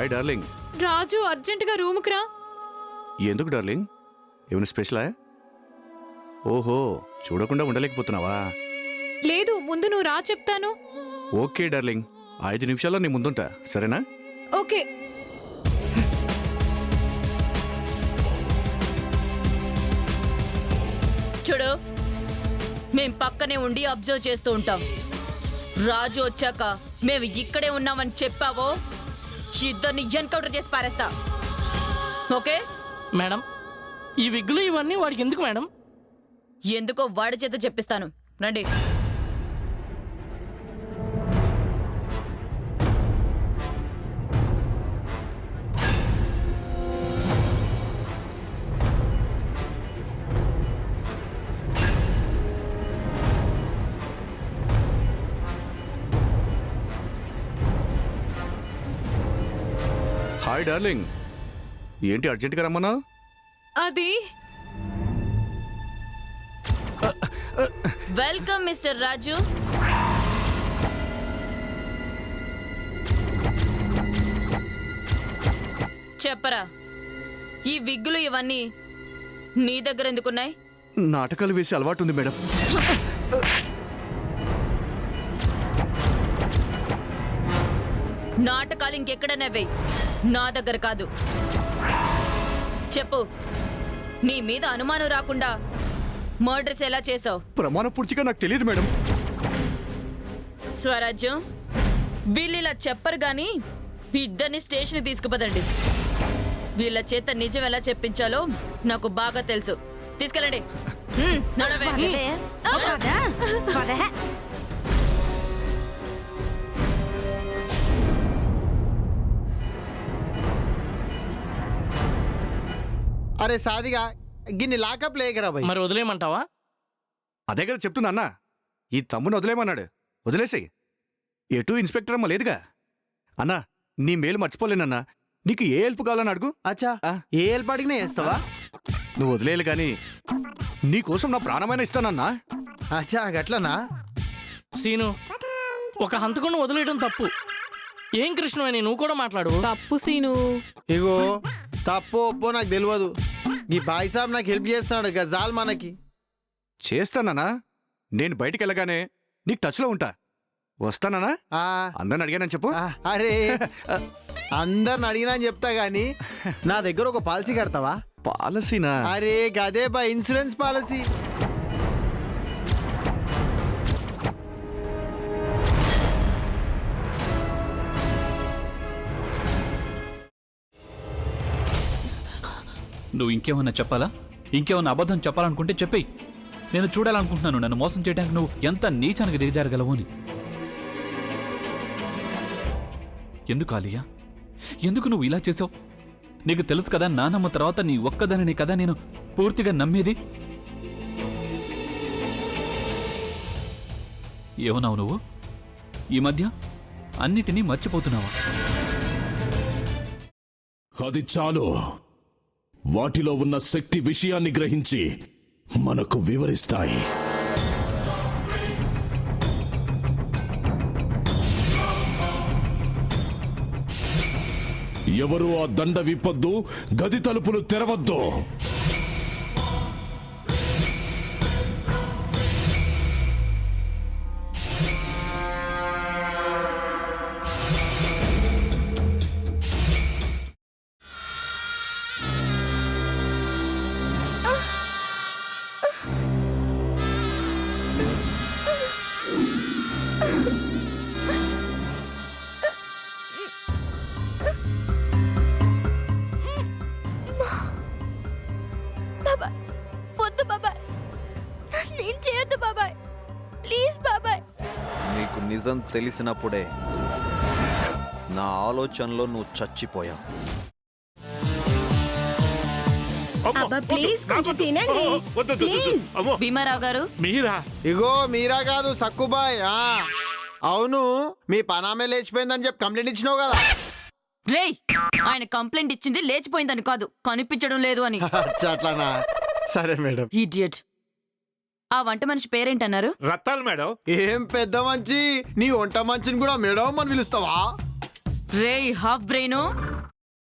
Hi darling. రాజు అర్జెంటుగా రూముకి రా. ఎందుకు డార్లింగ్, ఏమైనా స్పెషలా? ఓహో, చూడకుండా ఉండలేకపోతున్నావా? లేదు, ముందు నువ్వు రా చెప్తాను. ఓకే డార్లింగ్, 5 నిమిషాల్లో నీ ముందుంటా, సరేనా? ఓకే. చూడు, మేం పక్కనే ఉండి అబ్జర్వ్ చేస్తూ ఉంటాం. రాజు వచ్చాక మేము ఇక్కడే ఉన్నామని చెప్పావో ఇద్దరిని ఎన్కౌంటర్ చేసి పారేస్తా. ఓకే మేడం, ఈ విగ్గులు ఇవన్నీ వాడికి ఎందుకు మేడం? ఎందుకో వాడి చేత చెప్పిస్తాను, రండి. హాయ్ డార్లింగ్, ఏంటి అర్జెంటుగా రమ్మన్నా? అది వెల్కమ్ మిస్టర్ రాజు. చెప్పరా, ఈ విగ్గులు ఇవన్నీ నీ దగ్గర ఎందుకున్నాయి? నాటకాలు వేసే అలవాటు ఉంది మేడం. నాటకాలు ఇంకెక్కడనే వేయి, నా దగ్గర కాదు. చెప్పు, నీ మీద అనుమానం రాకుండా మర్డర్స్ ఎలా చేసావు? ప్రమాణ పూర్తిగా నాకు తెలియదు మేడం. స్వరాజ్యం, వీళ్ళు ఇలా చెప్పరు గాని ఇద్దరిని స్టేషన్ తీసుకుపదండి. వీళ్ళ చేత నిజం ఎలా చెప్పించాలో నాకు బాగా తెలుసు. తీసుకెళ్ళండి. నడవే. అరే సాదిగా గిన్ని లాకప్ లేకరా భయ్. మరి వదిలేయమంటావా? అదే కదా చెప్తున్నా అన్న, ఈ తమ్ముని వదిలేమన్నాడు. వదిలేసాయి. ఎటు ఇన్స్పెక్టర్ అమ్మ లేదుగా. అన్నా, నీ మేలు మర్చిపోలేనన్నా. నీకు ఏ హెల్ప్ కావాలని అడుగు. అచ్చా, ఏ హెల్ప్ అడిగినా చేస్తావా? నువ్వు వదిలేయాలి కానీ నీకోసం నా ప్రాణమైన ఇస్తానన్నా. అచ్చా గట్లనా? సీను, ఒక హంతకుని వదిలేయడం తప్పు. ఏం కృష్ణవేణి, నువ్వు కూడా మాట్లాడు. తప్పు సీను. ఇగో తప్పో ఒప్పో నాకు తెలియదు. ఈ బాయ్ సాబ్ నాకు హెల్ప్ చేస్తున్నాడు గజాల్ మనకి. చేస్తానన్నా. నేను బయటికి వెళ్ళగానే నీకు టచ్లో ఉంటా. వస్తానన్నా. అందరిని అడిగానని చెప్పు. అరే అందరిని అడిగినా అని చెప్తా గానీ నా దగ్గర ఒక పాలసీ కడతావా? పాలసీనా? అరే గదే బా, ఇన్సూరెన్స్ పాలసీ. నువ్వు ఇంకేమన్నా చెప్పాలా? ఇంకేమన్నా అబద్ధం చెప్పాలనుకుంటే చెప్పేయి. నేను చూడాలనుకుంటున్నాను నన్ను మోసం చేయడానికి నువ్వు ఎంత నీచానికి దిగజారగలవు అని. ఎందుకు ఆలియా, ఎందుకు నువ్వు ఇలా చేసావు? నీకు తెలుసు కదా, నానమ్మ తర్వాత నీ ఒక్కదానిని కదా నేను పూర్తిగా నమ్మేది. ఏమన్నావు నువ్వు? ఈ మధ్య అన్నిటినీ మర్చిపోతున్నావా? అది చాలు. వాటిలో ఉన్న శక్తి విషయాన్ని గ్రహించి మనకు వివరిస్తాయి. ఎవరు ఆ దండ విప్పొద్దు, గది తలుపులు తెరవద్దు. వద్దు బాబాయ్, నేను చేయొద్దు బాబాయ్, ప్లీజ్ బాబాయ్. నీకు నిజం తెలిసినప్పుడే నా ఆలోచనలో నువ్వు చచ్చిపోయావు. ప్లీజ్ కొంచెం తినండి ప్లీజ్. భీమారావు గారు, మీరా? ఇగో మీరా కాదు, సక్కుబాయ్. అవును, మీ పనామే లేచిపోయిందని చెప్పి కంప్లైంట్ ఇచ్చినావు కదా. రేయ్, ఆయన కంప్లైంట్ ఇచ్చింది లేచిపోయిందని కాదు, కనిపించడం లేదు అని. అట్లానా? సరే మేడం. ఇడియట్. ఆ వంట మనిషి పేరేంటన్నారు? రత్తాలు మేడం. ఏం పెద్ద మంచి, నీ వంట మంచిని కూడా మేడం అని పిలుస్తావా? రేయ్ హాఫ్ బ్రెయిన్,